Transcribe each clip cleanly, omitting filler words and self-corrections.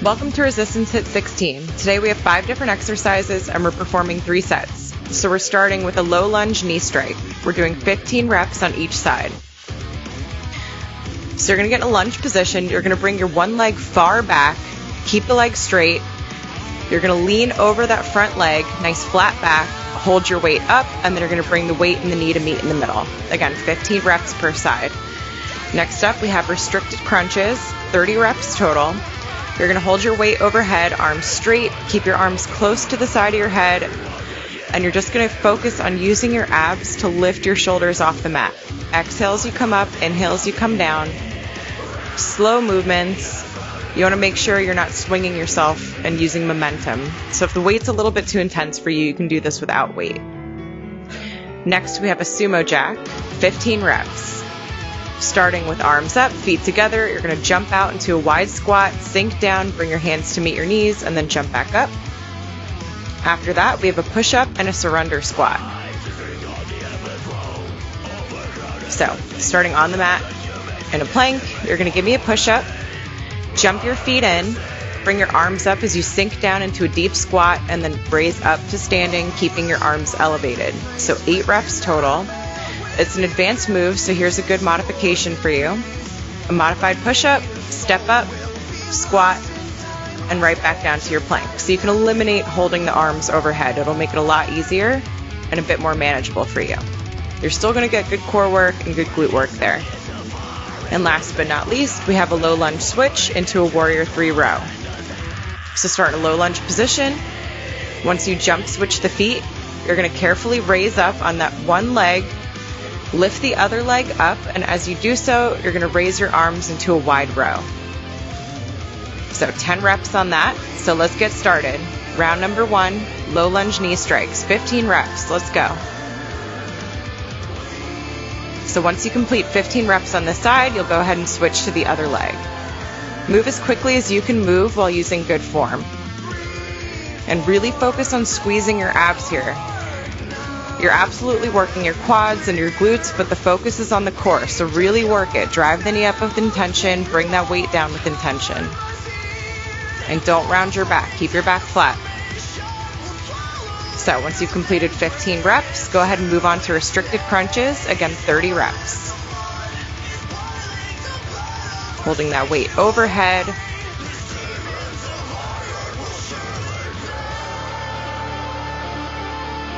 Welcome to Resistance HIIT 16. Today we have 5 different exercises and we're performing 3 sets. So we're starting with a low lunge knee strike. We're doing 15 reps on each side. So you're going to get in a lunge position. You're going to bring your one leg far back, keep the leg straight. You're going to lean over that front leg, nice flat back, hold your weight up, and then you're going to bring the weight and the knee to meet in the middle. Again, 15 reps per side. Next up, we have restricted crunches, 30 reps total. You're going to hold your weight overhead, arms straight, keep your arms close to the side of your head, and you're just going to focus on using your abs to lift your shoulders off the mat. Exhale as you come up, inhale as you come down. Slow movements. You want to make sure you're not swinging yourself and using momentum. So if the weight's a little bit too intense for you, you can do this without weight. Next, we have a sumo jack, 15 reps. Starting with arms up, feet together, you're going to jump out into a wide squat, sink down, bring your hands to meet your knees, and then jump back up. After that, we have a push-up and a surrender squat. So, starting on the mat in a plank, you're going to give me a push-up, jump your feet in, bring your arms up as you sink down into a deep squat, and then raise up to standing, keeping your arms elevated. So 8 reps total. It's an advanced move, so here's a good modification for you. A modified push-up, step up, squat, and right back down to your plank. So you can eliminate holding the arms overhead. It'll make it a lot easier and a bit more manageable for you. You're still going to get good core work and good glute work there. And last but not least, we have a low lunge switch into a warrior 3 row. So start in a low lunge position. Once you jump switch the feet, you're going to carefully raise up on that one leg, lift the other leg up, and as you do so, you're going to raise your arms into a wide row. So 10 reps on that. So let's get started. Round number 1, low lunge knee strikes, 15 reps. Let's go. So once you complete 15 reps on this side, you'll go ahead and switch to the other leg. Move as quickly as you can move while using good form. And really focus on squeezing your abs here. You're absolutely working your quads and your glutes, but the focus is on the core, so really work it. Drive the knee up with intention, bring that weight down with intention. And don't round your back, keep your back flat. So once you've completed 15 reps, go ahead and move on to restricted crunches, again 30 reps. Holding that weight overhead.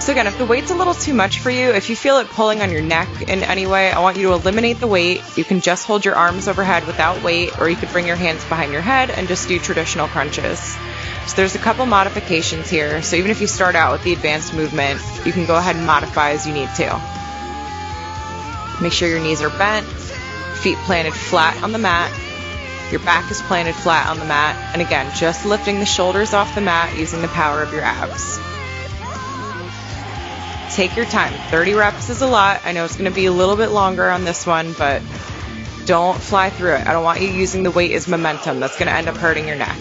So again, if the weight's a little too much for you, if you feel it pulling on your neck in any way, I want you to eliminate the weight. You can just hold your arms overhead without weight, or you could bring your hands behind your head and just do traditional crunches. So there's a couple modifications here. So even if you start out with the advanced movement, you can go ahead and modify as you need to. Make sure your knees are bent, feet planted flat on the mat, your back is planted flat on the mat, and again, just lifting the shoulders off the mat using the power of your abs. Take your time. 30 reps is a lot. I know it's going to be a little bit longer on this one, but don't fly through it. I don't want you using the weight as momentum. That's going to end up hurting your neck.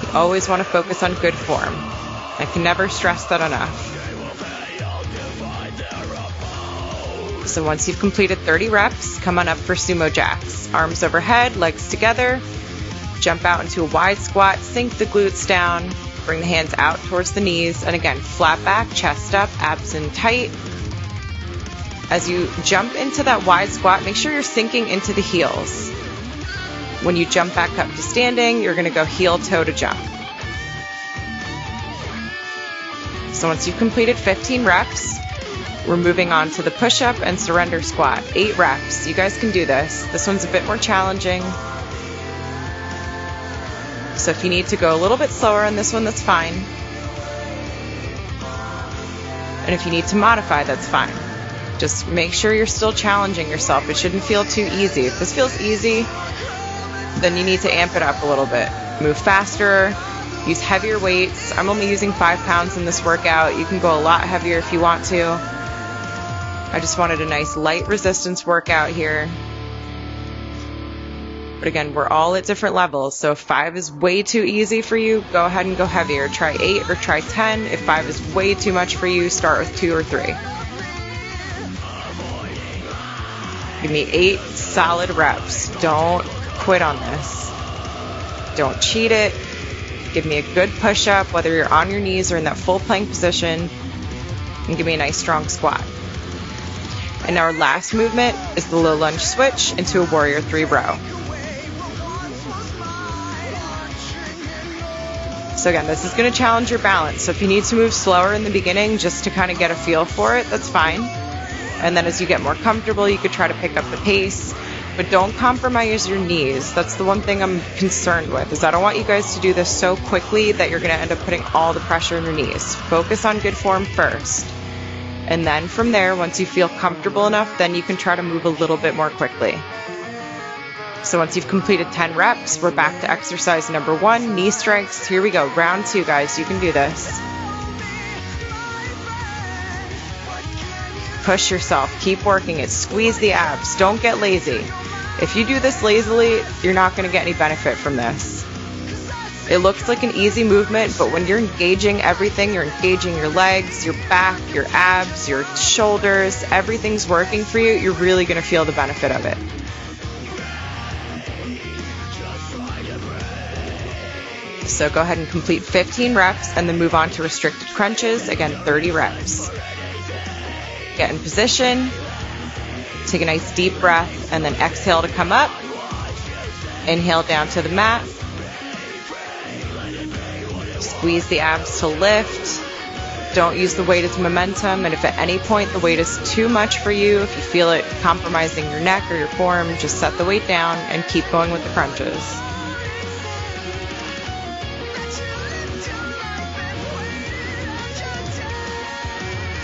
You always want to focus on good form. I can never stress that enough. So once you've completed 30 reps, come on up for sumo jacks. Arms overhead, legs together. Jump out into a wide squat, sink the glutes down. Bring the hands out towards the knees, and again, flat back, chest up, abs in tight. As you jump into that wide squat, make sure you're sinking into the heels. When you jump back up to standing, you're going to go heel toe to jump. So once you've completed 15 reps, we're moving on to the push-up and surrender squat, 8 reps. You guys can do this. This one's a bit more challenging. So if you need to go a little bit slower on this one, that's fine. And if you need to modify, that's fine. Just make sure you're still challenging yourself. It shouldn't feel too easy. If this feels easy, then you need to amp it up a little bit. Move faster, use heavier weights. I'm only using 5 pounds in this workout. You can go a lot heavier if you want to. I just wanted a nice light resistance workout here. But again, we're all at different levels, so if 5 is way too easy for you, go ahead and go heavier. Try 8 or try 10. If 5 is way too much for you, start with 2 or 3. Give me 8 solid reps. Don't quit on this. Don't cheat it. Give me a good push-up, whether you're on your knees or in that full plank position, and give me a nice strong squat. And our last movement is the low lunge switch into a warrior 3 row. So again, this is going to challenge your balance. So if you need to move slower in the beginning just to kind of get a feel for it, that's fine. And then as you get more comfortable, you could try to pick up the pace. But don't compromise your knees. That's the one thing I'm concerned with, is I don't want you guys to do this so quickly that you're going to end up putting all the pressure on your knees. Focus on good form first. And then from there, once you feel comfortable enough, then you can try to move a little bit more quickly. So once you've completed 10 reps, we're back to exercise number 1, knee strengths. Here we go. Round 2, guys. You can do this. Push yourself. Keep working it. Squeeze the abs. Don't get lazy. If you do this lazily, you're not going to get any benefit from this. It looks like an easy movement, but when you're engaging everything, you're engaging your legs, your back, your abs, your shoulders, everything's working for you, you're really going to feel the benefit of it. So go ahead and complete 15 reps and then move on to restricted crunches. Again, 30 reps. Get in position, take a nice deep breath, and then exhale to come up. Inhale down to the mat. Squeeze the abs to lift. Don't use the weight as momentum, and if at any point the weight is too much for you, if you feel it compromising your neck or your form, just set the weight down and keep going with the crunches.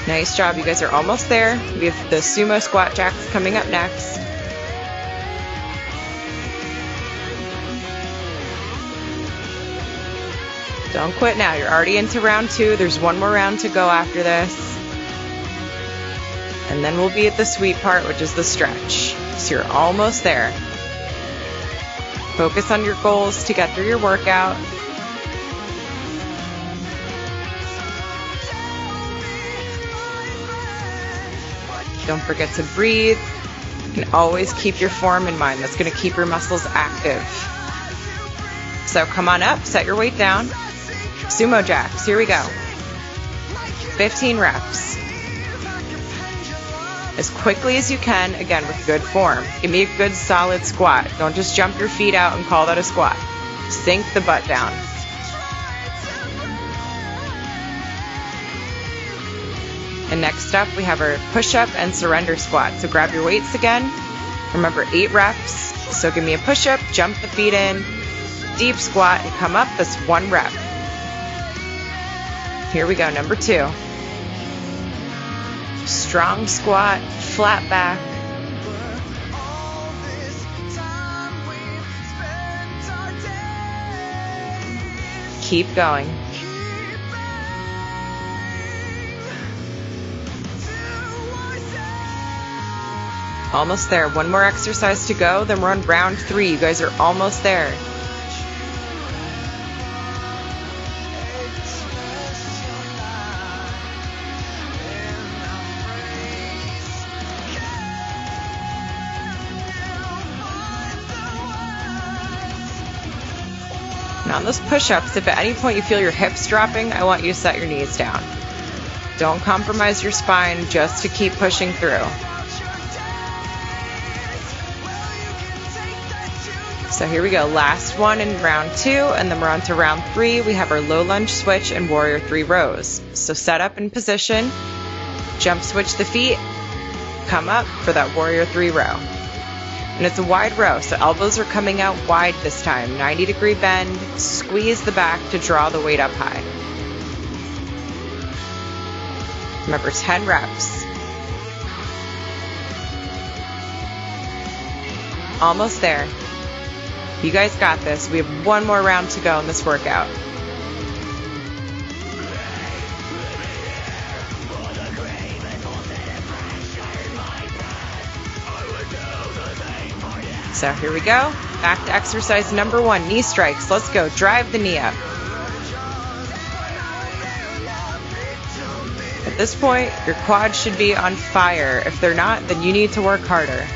Nice job, you guys are almost there. We have the sumo squat jacks coming up next. Don't quit now, you're already into round 2. There's one more round to go after this. And then we'll be at the sweet part, which is the stretch. So you're almost there. Focus on your goals to get through your workout. Don't forget to breathe. You can always keep your form in mind. That's going to keep your muscles active. So come on up, set your weight down. Sumo jacks, here we go. 15 reps. As quickly as you can, again, with good form. Give me a good solid squat. Don't just jump your feet out and call that a squat. Sink the butt down. And next up, we have our push-up and surrender squat. So grab your weights again. Remember, 8 reps. So give me a push-up, jump the feet in, deep squat, and come up. That's 1 rep. Here we go, number 2. Strong squat, flat back. Keep going. Almost there. One more exercise to go, then we're on round 3. You guys are almost there. Now on those push-ups, if at any point you feel your hips dropping, I want you to set your knees down. Don't compromise your spine just to keep pushing through. So here we go, last one in round 2, and then we're on to round 3. We have our low lunge switch and warrior 3 rows. So set up in position, jump switch the feet, come up for that warrior 3 row. And it's a wide row, so elbows are coming out wide this time. 90-degree bend, squeeze the back to draw the weight up high. Remember, 10 reps. Almost there. You guys got this. We have one more round to go in this workout. So here we go. Back to exercise number 1, knee strikes. Let's go. Drive the knee up. At this point, your quads should be on fire. If they're not, then you need to work harder.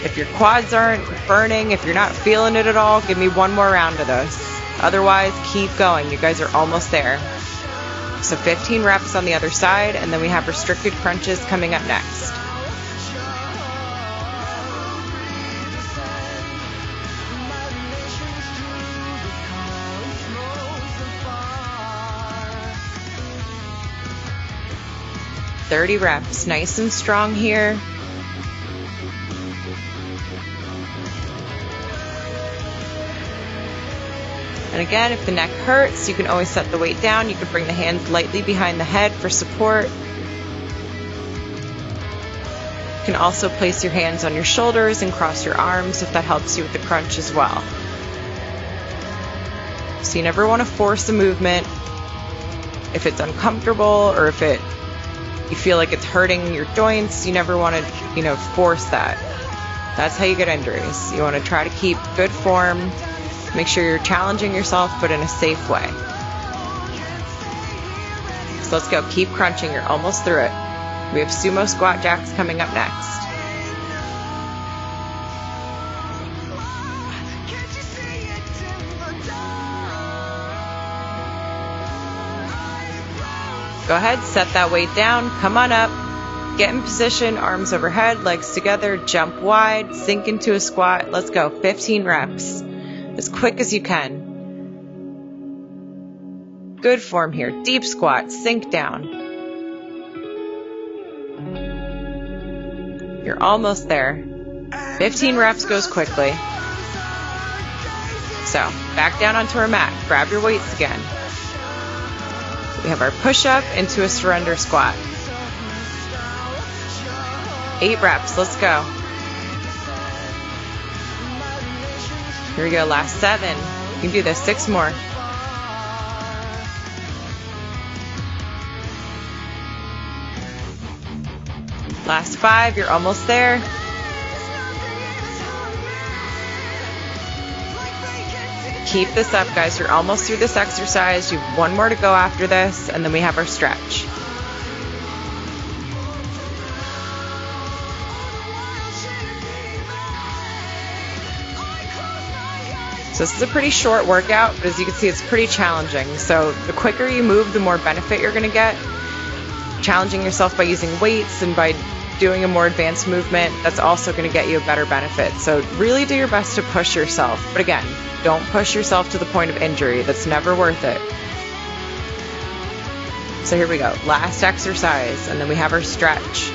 If your quads aren't burning, if you're not feeling it at all, give me one more round of this. Otherwise, keep going. You guys are almost there. So 15 reps on the other side, and then we have restricted crunches coming up next. $30 reps, nice and strong here. And again, if the neck hurts, you can always set the weight down. You can bring the hands lightly behind the head for support. You can also place your hands on your shoulders and cross your arms if that helps you with the crunch as well. So you never want to force a movement if it's uncomfortable or if you feel like it's hurting your joints. You never want to, force that. That's how you get injuries. You want to try to keep good form. Make sure you're challenging yourself, but in a safe way. So let's go. Keep crunching. You're almost through it. We have sumo squat jacks coming up next. Go ahead, set that weight down. Come on up. Get in position, arms overhead, legs together, jump wide, sink into a squat. Let's go. 15 reps. As quick as you can. Good form here. Deep squat, sink down. You're almost there. 15 reps goes quickly. So, back down onto our mat. Grab your weights again. We have our push-up into a surrender squat. 8 reps. Let's go. Here we go, last 7. You can do this, 6 more. Last 5, you're almost there. Keep this up, guys. You're almost through this exercise. You have 1 more to go after this, and then we have our stretch. So this is a pretty short workout, but as you can see, it's pretty challenging. So the quicker you move, the more benefit you're going to get. Challenging yourself by using weights and by doing a more advanced movement, that's also going to get you a better benefit. So really do your best to push yourself. But again, don't push yourself to the point of injury. That's never worth it. So here we go. Last exercise, and then we have our stretch.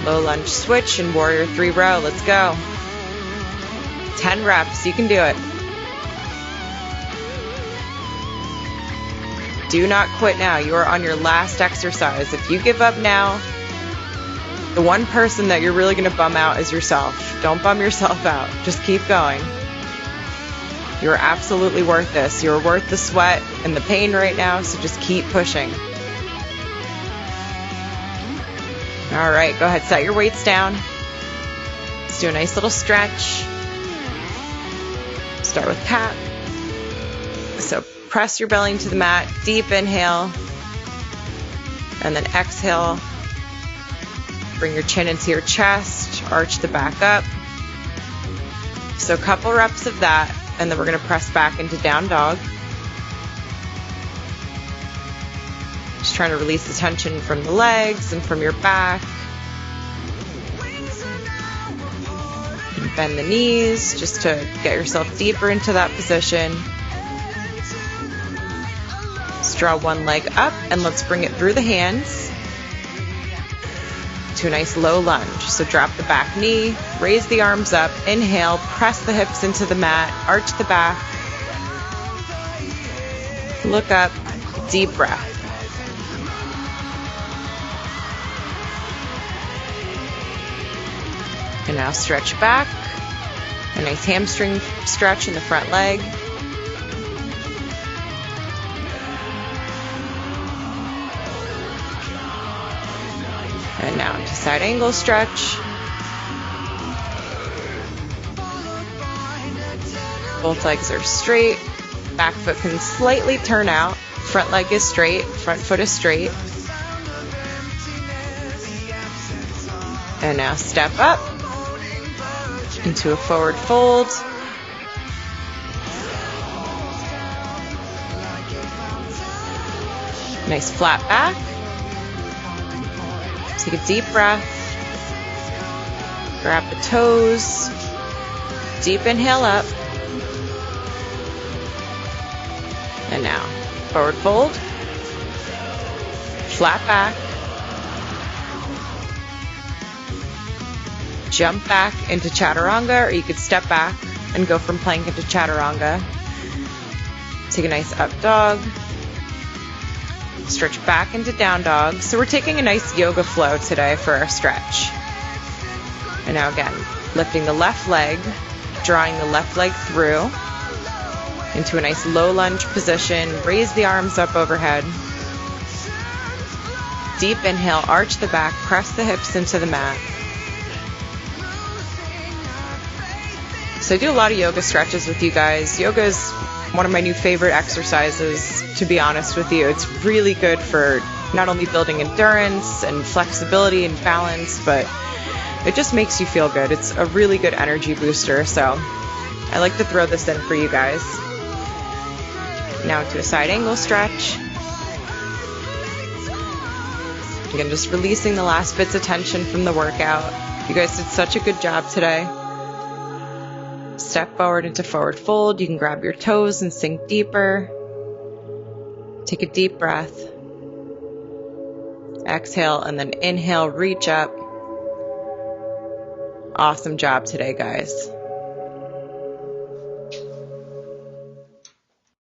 Low lunge switch and warrior 3 row. Let's go. 10 reps. You can do it. Do not quit now. You are on your last exercise. If you give up now, the one person that you're really going to bum out is yourself. Don't bum yourself out. Just keep going. You're absolutely worth this. You're worth the sweat and the pain right now, so just keep pushing. All right, go ahead. Set your weights down. Let's do a nice little stretch. Start with cat. So press your belly into the mat, deep inhale, and then exhale. Bring your chin into your chest, arch the back up. So a couple reps of that, and then we're going to press back into down dog. Just trying to release the tension from the legs and from your back. Bend the knees just to get yourself deeper into that position. Let's draw one leg up and let's bring it through the hands to a nice low lunge. So drop the back knee, raise the arms up, inhale, press the hips into the mat, arch the back, look up, deep breath. And now stretch back. A nice hamstring stretch in the front leg. And now into side angle stretch. Both legs are straight. Back foot can slightly turn out. Front leg is straight. Front foot is straight. And now step up into a forward fold. Nice flat back. Take a deep breath. Grab the toes. Deep inhale up. And now, forward fold. Flat back. Jump back into chaturanga, or you could step back and go from plank into chaturanga. Take a nice up dog. Stretch back into down dog. So we're taking a nice yoga flow today for our stretch. And now again, lifting the left leg, drawing the left leg through into a nice low lunge position. Raise the arms up overhead. Deep inhale, arch the back, press the hips into the mat. So I do a lot of yoga stretches with you guys. Yoga is one of my new favorite exercises, to be honest with you. It's really good for not only building endurance and flexibility and balance, but it just makes you feel good. It's a really good energy booster, so I like to throw this in for you guys. Now to a side angle stretch. Again, just releasing the last bits of tension from the workout. You guys did such a good job today. Step forward into forward fold. You can grab your toes and sink deeper. Take a deep breath. Exhale and then inhale, reach up. Awesome job today, guys.